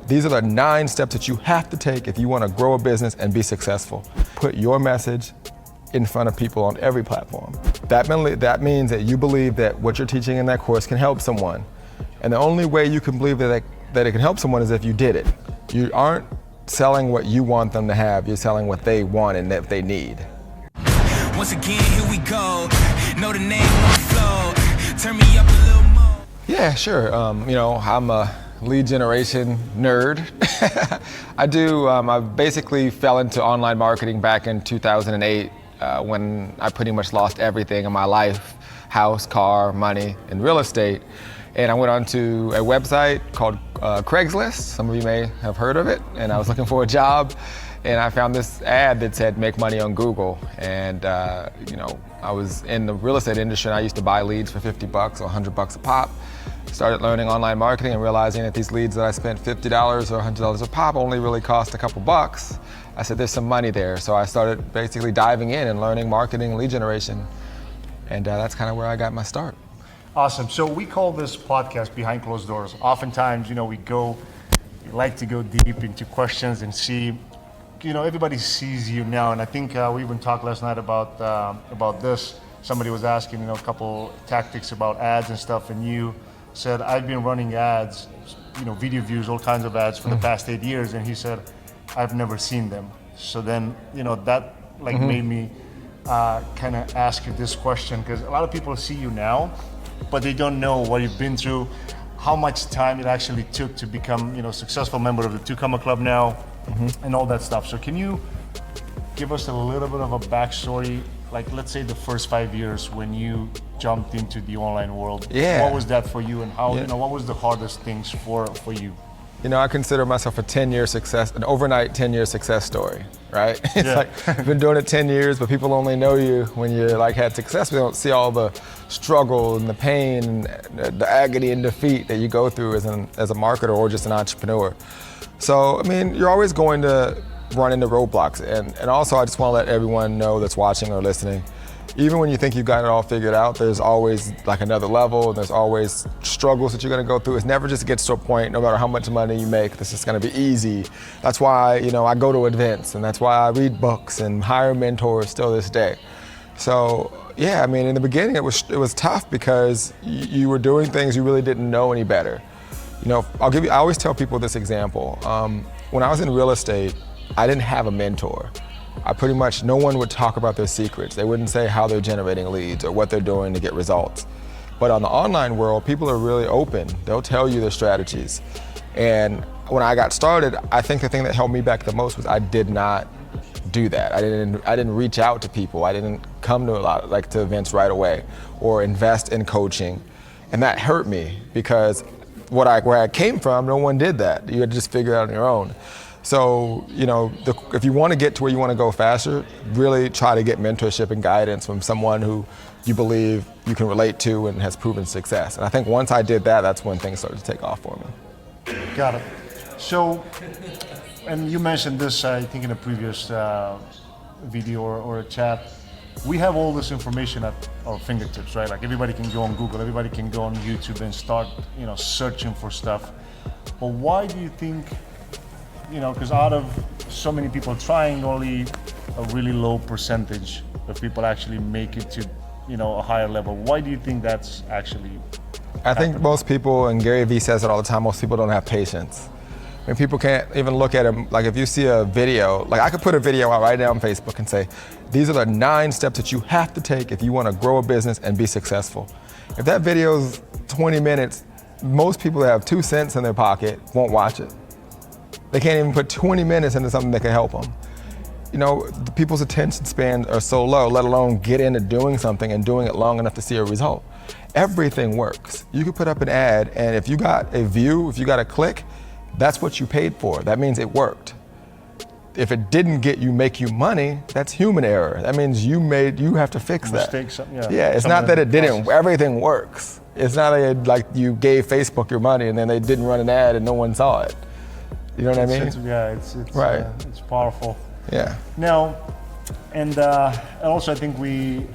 These are the 9 steps that you have to take if you want to grow a business and be successful. Put your message in front of people on every platform. That means that you believe that what you're teaching in that course can help someone. And the only way you can believe that it can help someone is if you did it. You aren't selling what you want them to have, you're selling what they want and that they need. Once again, here we go. Know the name on the flow. Turn me up a little more. Yeah, sure. I'm a lead generation nerd. I basically fell into online marketing back in 2008 when I pretty much lost everything in my life, house, car, money, and real estate. And I went onto a website called Craigslist. Some of you may have heard of it. And I was looking for a job. And I found this ad that said make money on Google. And I was in the real estate industry and I used to buy leads for $50 or $100 a pop. Started learning online marketing and realizing that these leads that I spent $50 or $100 a pop only really cost a couple bucks. I said there's some money there. So I started basically diving in and learning marketing and lead generation. And that's kind of where I got my start. Awesome. So we call this podcast Behind Closed Doors. Oftentimes, we like to go deep into questions and see, everybody sees you now. And I think we even talked last night about this. Somebody was asking, a couple tactics about ads and stuff. And you said, I've been running ads, video views, all kinds of ads for the past 8 years. And he said, I've never seen them. So then, that made me kind of ask you this question, because a lot of people see you now, but they don't know what you've been through, how much time it actually took to become, a successful member of the Two Comma Club now, and all that stuff. So can you give us a little bit of a backstory, like let's say the first 5 years when you jumped into the online world? Yeah. What was that for you, and how, what was the hardest things for you? I consider myself an overnight 10-year success story, right? It's Yeah. like, I've been doing it 10 years, but people only know you when you had success. We don't see all the struggle and the pain and the agony and defeat that you go through as a marketer or just an entrepreneur. So, you're always going to run into roadblocks. And also, I just want to let everyone know that's watching or listening, even when you think you've got it all figured out, there's always another level, and there's always struggles that you're gonna go through. It never just gets to a point, no matter how much money you make, this is gonna be easy. That's why, I go to events, and that's why I read books and hire mentors still this day. So, yeah, in the beginning it was tough because you were doing things you really didn't know any better. I always tell people this example. When I was in real estate, I didn't have a mentor. No one would talk about their secrets. They wouldn't say how they're generating leads or what they're doing to get results. But on the online world, people are really open. They'll tell you their strategies. And when I got started, I think the thing that held me back the most was I did not do that. I didn't reach out to people. I didn't come to to events right away or invest in coaching. And that hurt me because where I came from, no one did that. You had to just figure it out on your own. So, if you want to get to where you want to go faster, really try to get mentorship and guidance from someone who you believe you can relate to and has proven success. And I think once I did that, that's when things started to take off for me. Got it. So, and you mentioned this, I think in a previous video or a chat, we have all this information at our fingertips, right? Like everybody can go on Google, everybody can go on YouTube and start, searching for stuff. But why do you think, because out of so many people trying, only a really low percentage of people actually make it to, a higher level? Why do you think that's actually I think most people, and Gary Vee says it all the time, most people don't have patience. People can't even look at it, like if you see a video, like I could put a video out right now on Facebook and say, these are the 9 steps that you have to take if you want to grow a business and be successful. If that video's 20 minutes, most people that have 2 cents in their pocket won't watch it. They can't even put 20 minutes into something that can help them. People's attention spans are so low, let alone get into doing something and doing it long enough to see a result. Everything works. You could put up an ad, and if you got a view, if you got a click, that's what you paid for. That means it worked. If it didn't make you money, that's human error. That means you have to fix that. Mistakes, yeah, it's not that it didn't. Everything works. It's not like you gave Facebook your money and then they didn't run an ad and no one saw it. You know what I mean? It's right. It's powerful. Yeah. Now, and also I think we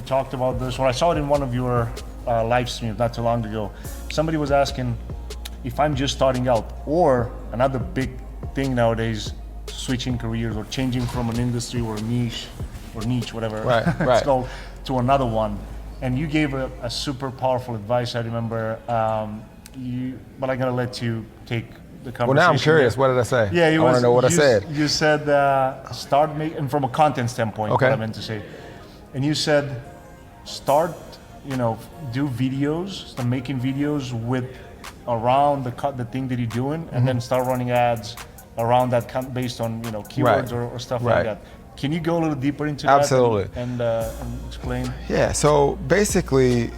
talked about this, or I saw it in one of your live streams not too long ago. Somebody was asking, if I'm just starting out, or another big thing nowadays, switching careers or changing from an industry or a niche, whatever Right, it's right. called, to another one. And you gave a super powerful advice, I remember. But I'm gonna let you take the conversation. Well, now I'm curious. there. What did I say? Yeah, I want to know what I said. You said start making, from a content standpoint, Okay. what I meant to say. And you said start, do videos, start making videos with around the thing that you're doing, and then start running ads around that based on keywords Right. or stuff Right. like that. Can you go a little deeper into Absolutely. that and explain? Yeah, so basically,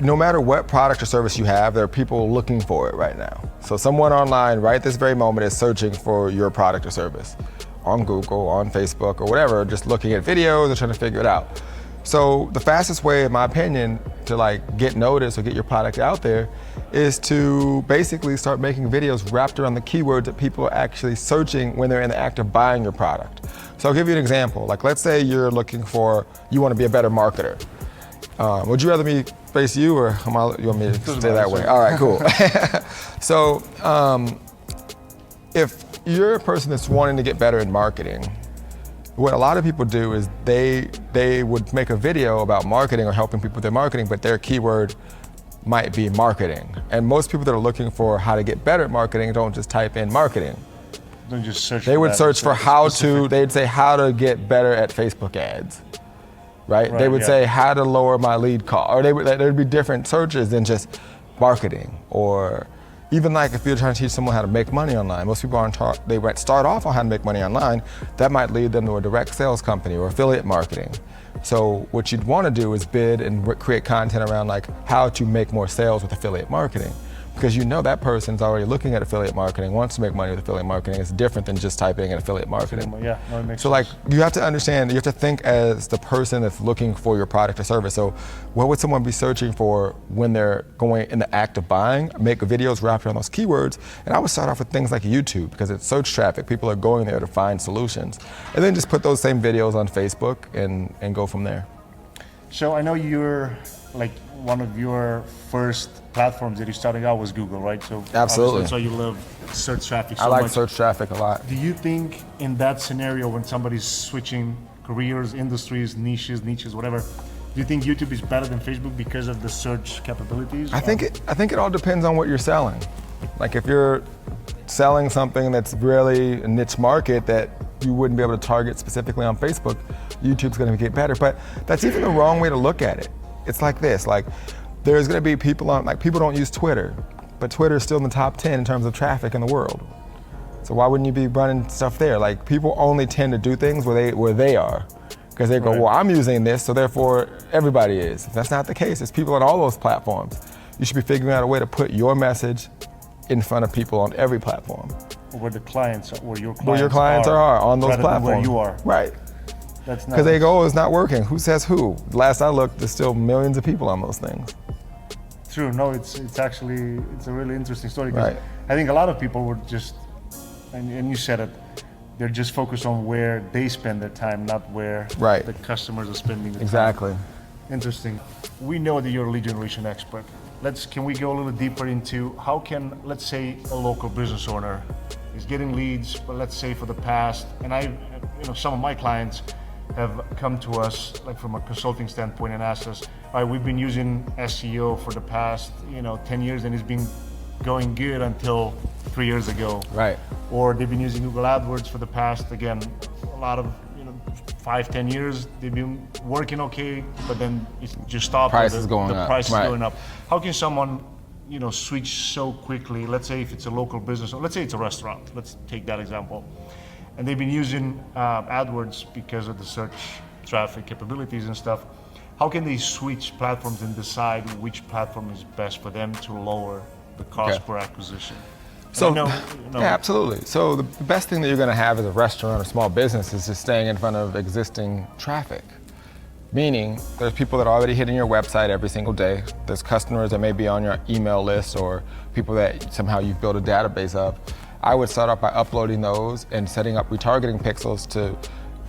no matter what product or service you have, there are people looking for it right now. So someone online right this very moment is searching for your product or service on Google, on Facebook, or whatever, just looking at videos and trying to figure it out. So the fastest way, in my opinion, to get noticed or get your product out there is to basically start making videos wrapped around the keywords that people are actually searching when they're in the act of buying your product. So I'll give you an example. Let's say you want to be a better marketer. Would you rather me face you, or you want me to stay that way? All right, cool. So if you're a person that's wanting to get better in marketing, what a lot of people do is they would make a video about marketing or helping people with their marketing, but their keyword might be marketing. And most people that are looking for how to get better at marketing don't just type in marketing. Don't just search. They would search for they'd say how to get better at Facebook ads, right? They would say how to lower my lead cost, or there'd be different searches than just marketing. Or even if you're trying to teach someone how to make money online, most people they might start off on how to make money online. That might lead them to a direct sales company or affiliate marketing. So what you'd want to do is bid and create content around how to make more sales with affiliate marketing. Because that person's already looking at affiliate marketing, wants to make money with affiliate marketing. It's different than just typing in affiliate marketing. Yeah, no, it makes so sense. You have to understand, you have to think as the person that's looking for your product or service. So what would someone be searching for when they're going in the act of buying? Make videos wrapped around those keywords. And I would start off with things like YouTube, because it's search traffic. People are going there to find solutions. And then just put those same videos on Facebook and go from there. So I know you're one of your first platforms that you started out was Google, right? So Absolutely. That's why you love search traffic so I like much. search traffic a lot. Do you think in that scenario, when somebody's switching careers, industries, niches, whatever, do you think YouTube is better than Facebook because of the search capabilities? I think it all depends on what you're selling. If you're selling something that's really a niche market that you wouldn't be able to target specifically on Facebook, YouTube's going to get better. But that's even the wrong way to look at it. It's like this, there's going to be people on, people don't use Twitter, but Twitter is still in the top 10 in terms of traffic in the world. So why wouldn't you be running stuff there? People only tend to do things where they are, because they go, Right. well, I'm using this, so therefore everybody is. That's not the case. There's people on all those platforms. You should be figuring out a way to put your message in front of people on every platform. Where your clients are on those rather than platforms. where you are. Right. That's not. Because they go, it's not working. Who says who? Last I looked, there's still millions of people on those things. True. No, it's actually a really interesting story. 'Cause Right. I think a lot of people would just, and you said it, they're just focused on where they spend their time, not where Right. the customers are spending the Exactly. time. Interesting. We know that you're a lead generation expert. Can we go a little deeper into how can, let's say, a local business owner is getting leads, but let's say for the past, and some of my clients have come to us from a consulting standpoint and asked us, all right, we've been using SEO for the past 10 years and it's been going good until 3 years ago. Right. Or they've been using Google AdWords for the past, again, a lot of 5-10 years. They've been working okay, but then it's just stopped. Price is going the up. price is Right. going up. How can someone switch so quickly? Let's say if it's a local business, or let's say it's a restaurant. Let's take that example. And they've been using AdWords because of the search traffic capabilities and stuff. How can they switch platforms and decide which platform is best for them to lower the cost per acquisition? So, And yeah, absolutely. So the best thing that you're going to have as a restaurant or small business is just staying in front of existing traffic. Meaning, there's people that are already hitting your website every single day. There's customers that may be on your email list, or people that somehow you've built a database of. I would start off by uploading those and setting up retargeting pixels to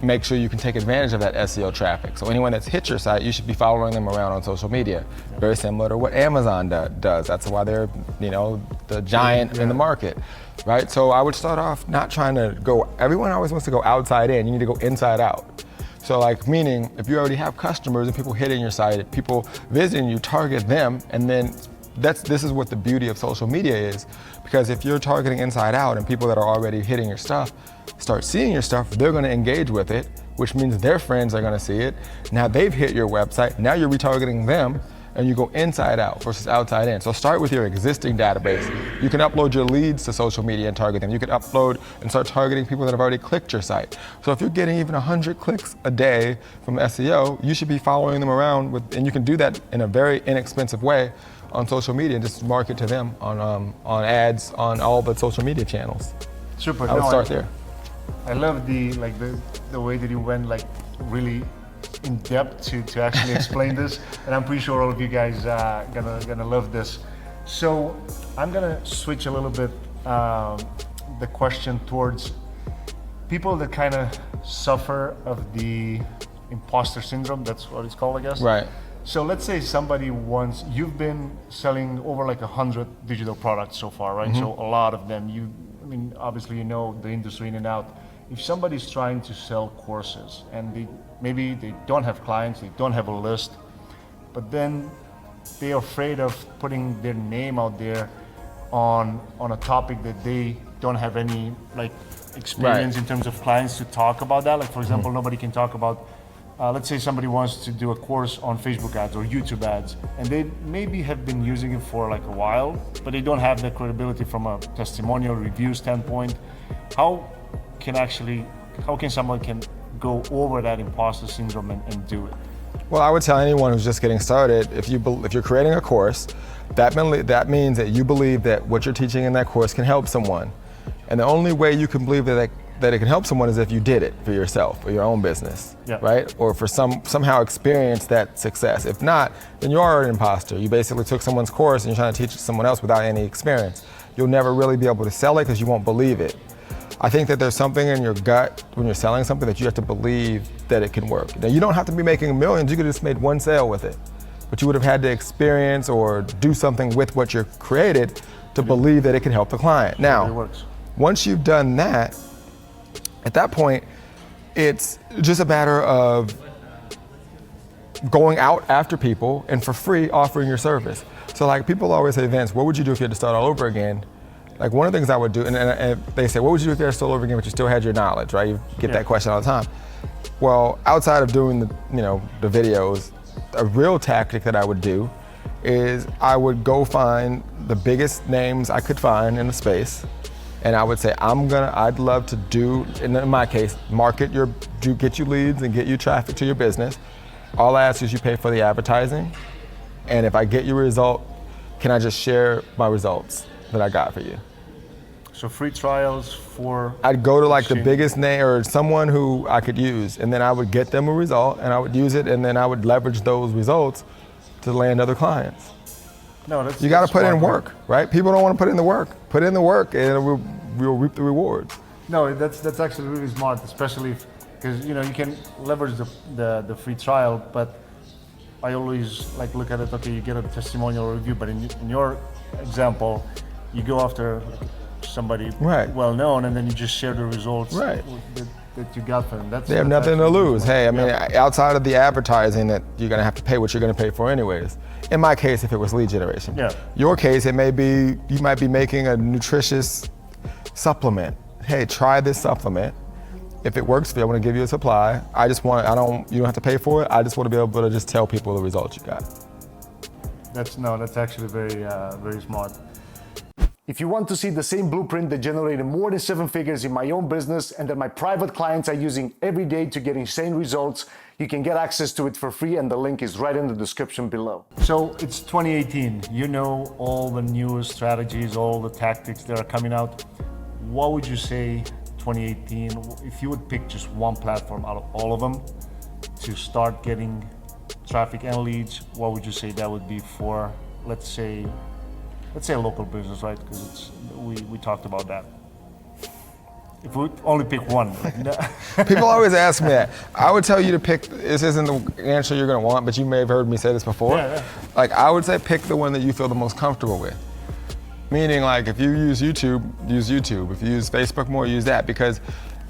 make sure you can take advantage of that SEO traffic. So anyone that's hit your site, you should be following them around on social media. Very similar to what Amazon does. That's why they're, the giant in the market, right? So I would start off not trying to go, everyone always wants to go outside in, you need to go inside out. So meaning if you already have customers and people hitting your site, people visiting you, target them, and then this is what the beauty of social media is, because if you're targeting inside out and people that are already hitting your stuff start seeing your stuff, they're going to engage with it, which means their friends are going to see it. Now they've hit your website, now you're retargeting them, and you go inside out versus outside in. So start with your existing database. You can upload your leads to social media and target them. You can upload and start targeting people that have already clicked your site. So if you're getting even 100 clicks a day from SEO, you should be following them around and you can do that in a very inexpensive way on social media and just market to them on ads on all the social media channels. Super. I would start there. I love the way that you went really in depth to actually explain this, and I'm pretty sure all of you guys gonna love this. So I'm gonna switch a little bit the question towards people that kind of suffer of the imposter syndrome. That's what it's called, I guess. Right. So let's say you've been selling over 100 digital products so far, right? Mm-hmm. So a lot of them, obviously you know the industry in and out. If somebody's trying to sell courses and maybe they don't have clients, they don't have a list, but then they're afraid of putting their name out there on a topic that they don't have any experience in terms of clients to talk about that. For example, nobody can talk about, let's say somebody wants to do a course on Facebook ads or YouTube ads, and they maybe have been using it for a while, but they don't have the credibility from a testimonial review standpoint. How can someone go over that imposter syndrome and do it? Well, I would tell anyone who's just getting started, if you're creating a course, that means that you believe that what you're teaching in that course can help someone. And the only way you can believe that it can help someone is if you did it for yourself, for your own business, right? Or for somehow experience that success. If not, then you are an imposter. You basically took someone's course and you're trying to teach someone else without any experience. You'll never really be able to sell it because you won't believe it. I think that there's something in your gut when you're selling something that you have to believe that it can work. Now, you don't have to be making millions. You could have just made one sale with it, but you would have had to experience or do something with what you created to believe that it can help the client. Now, once you've done that, at that point, it's just a matter of going out after people and for free offering your service. So people always say, Vince, what would you do if you had to start all over again? One of the things I would do, and they say, what would you do if you had to start all over again but you still had your knowledge, right? You get that question all the time. Well, outside of doing the videos, a real tactic that I would do is I would go find the biggest names I could find in the space, and I would say, I'd love to do, in my case, get you leads and get you traffic to your business. All I ask is you pay for the advertising, and if I get your result, can I just share my results that I got for you? So free trials for... I'd go to the biggest name or someone who I could use, and then I would get them a result and I would use it, and then I would leverage those results to land other clients. You got to put in work, right? People don't want to put in the work. Put in the work and we'll reap the rewards. No, that's actually really smart, especially because you can leverage the free trial, but I always look at it, okay, you get a testimonial review, but in your example, you go after somebody well known, and then you just share the results that you got from them. They have nothing to lose. Hey, outside of the advertising that you're going to have to pay what you're going to pay for anyways. In my case, if it was lead generation. Your case, you might be making a nutritious supplement. Hey, try this supplement. If it works for you, I want to give you a supply. You don't have to pay for it. I just want to be able to just tell people the results you got. That's actually very smart. If you want to see the same blueprint that generated more than 7 figures in my own business and that my private clients are using every day to get insane results, you can get access to it for free, and the link is right in the description below. So it's 2018. You know all the newest strategies, all the tactics that are coming out. What would you say 2018, if you would pick just one platform out of all of them to start getting traffic and leads, what would you say that would be for, let's say a local business, right? Because we talked about that. If we only pick one. People always ask me that. I would tell you to pick, this isn't the answer you're gonna want, but you may have heard me say this before. Yeah. Like, I would say pick the one that you feel the most comfortable with. Meaning, like, if you use YouTube, use YouTube. If you use Facebook more, use that. Because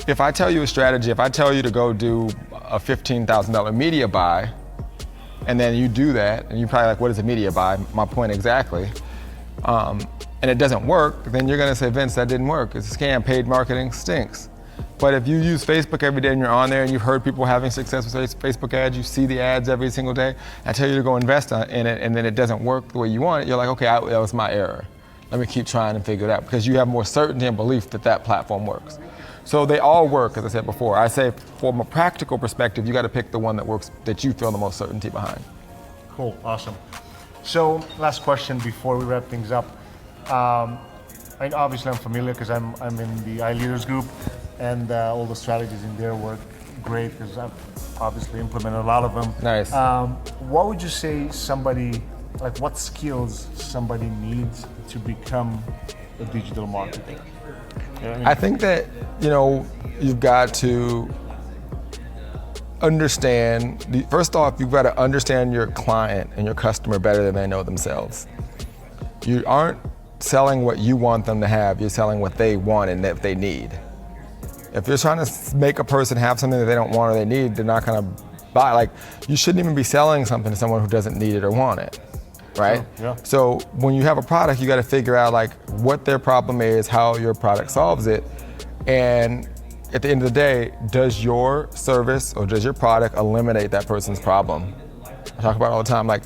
if I tell you a strategy, if I tell you to go do a $15,000 media buy, and then you do that, and you're probably like, what is a media buy? My point exactly. And it doesn't work, then you're gonna say, Vince, that didn't work. It's a scam, paid marketing stinks. But if you use Facebook every day and you're on there and you've heard people having success with Facebook ads, you see the ads every single day, I tell you to go invest in it and then it doesn't work the way you want it, you're like, okay, that was my error. Let me keep trying and figure it out, because you have more certainty and belief that that platform works. So they all work, as I said before. I say from a practical perspective, you gotta pick the one that works, that you feel the most certainty behind. Cool, awesome. So last question before we wrap things up. Obviously I'm familiar because I'm in the iLeaders group, and all the strategies in there work great because I've obviously implemented a lot of them. Nice. What would you say somebody, like what skills somebody needs to become a digital marketer? I think that, you've got to understand, first off, you've got to understand your client and your customer better than they know themselves. You aren't selling what you want them to have, you're selling what they want and that they need. If you're trying to make a person have something that they don't want or they need, they're not gonna buy. Like, you shouldn't even be selling something to someone who doesn't need it or want it, right? Sure, yeah. So when you have a product, you gotta figure out like what their problem is, how your product solves it, and at the end of the day, does your service or does your product eliminate that person's problem? I talk about it all the time, like,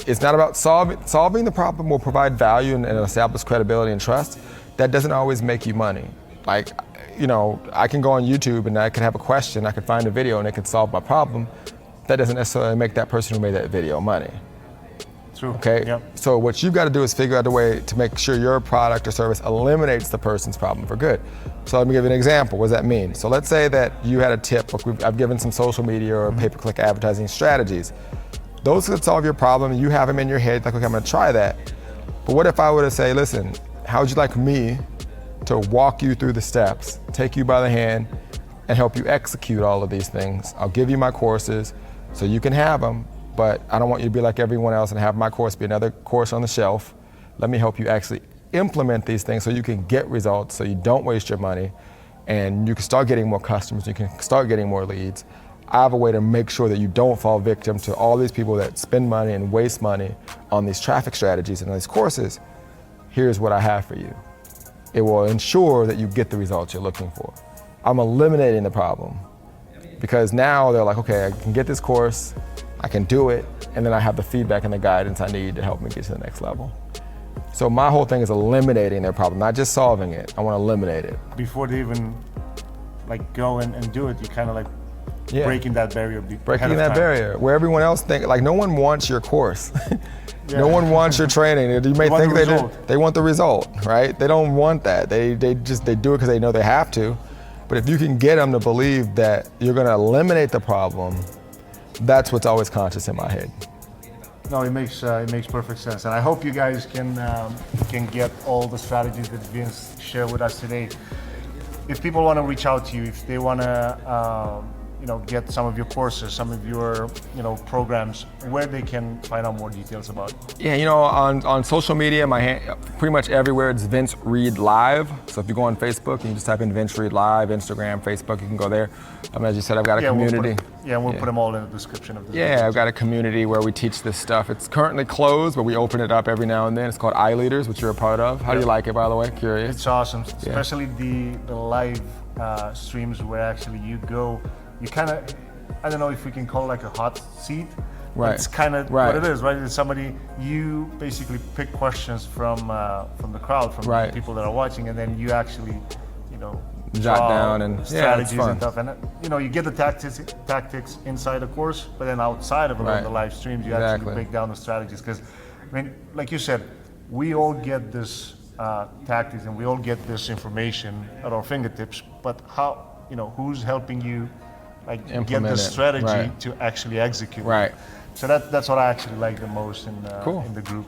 it's not about solving the problem will provide value and establish credibility and trust. That doesn't always make you money. Like, I can go on YouTube and I can have a question, I can find a video and it can solve my problem. That doesn't necessarily make that person who made that video money. True. Okay? Yep. So what you've got to do is figure out a way to make sure your product or service eliminates the person's problem for good. So let me give you an example. What does that mean? So let's say that you had a tip, like I've given some social media or pay-per-click advertising strategies. Those could solve your problem, and you have them in your head, like, okay, I'm gonna try that. But what if I were to say, listen, how would you like me to walk you through the steps, take you by the hand, and help you execute all of these things? I'll give you my courses so you can have them, but I don't want you to be like everyone else and have my course be another course on the shelf. Let me help you actually implement these things so you can get results, so you don't waste your money, and you can start getting more customers, you can start getting more leads. I have a way to make sure that you don't fall victim to all these people that spend money and waste money on these traffic strategies and these courses. Here's what I have for you. It will ensure that you get the results you're looking for. I'm eliminating the problem, because now they're like, okay, I can get this course, I can do it, and then I have the feedback and the guidance I need to help me get to the next level. So my whole thing is eliminating their problem, not just solving it. I want to eliminate it. Before they even go and do it, you kind of Yeah. breaking that barrier. Breaking that barrier, where everyone else like no one wants your course. No one wants your training. You may think they want the result, right? They don't want that. They do it because they know they have to. But if you can get them to believe that you're going to eliminate the problem, that's what's always conscious in my head. No, it makes perfect sense, and I hope you guys can get all the strategies that Vince shared with us today. If people want to reach out to you, if they want to get some of your courses, some of your programs, where they can find out more details about it. Yeah, on social media, pretty much everywhere it's Vince Reed Live. So if you go on Facebook, you can just type in Vince Reed Live, Instagram, Facebook, you can go there. As you said, I've got a community. We'll put them all in the description of this. Yeah, I've got a community where we teach this stuff. It's currently closed, but we open it up every now and then. It's called iLeaders, which you're a part of. How do you like it, by the way? Curious. It's awesome, especially the live streams where actually you go. You kind of, I don't know if we can call it like a hot seat. Right. It's kind of what it is, right? It's somebody, you basically pick questions from the crowd, from the people that are watching, and then you actually, jot down and strategies and stuff. And you get the tactics inside the course, but then outside of it on the live streams, you actually break down the strategies. Because, like you said, we all get this tactics and we all get this information at our fingertips, but how, who's helping you get the strategy to actually execute. Right. So that's what I actually like the most in the group.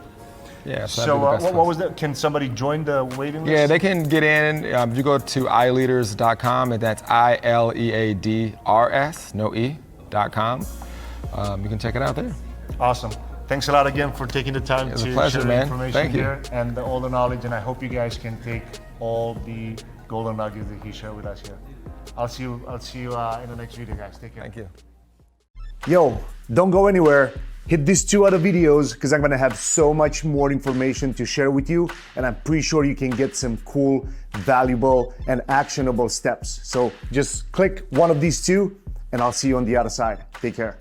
Yeah, so So that'd be the best what place. was that? Can somebody join the waiting list? Yeah, they can get in. You go to ileaders.com, and that's ILEADRS, no E.com. You can check it out there. Awesome. Thanks a lot again for taking the time It's to a pleasure, share the man. information Thank you. here and all the knowledge. And I hope you guys can take all the golden nuggets that he shared with us here. I'll see you in the next video, guys. Take care. Thank you. Yo, don't go anywhere. Hit these 2 other videos because I'm gonna have so much more information to share with you, and I'm pretty sure you can get some cool, valuable, and actionable steps. So just click one of these 2, and I'll see you on the other side. Take care.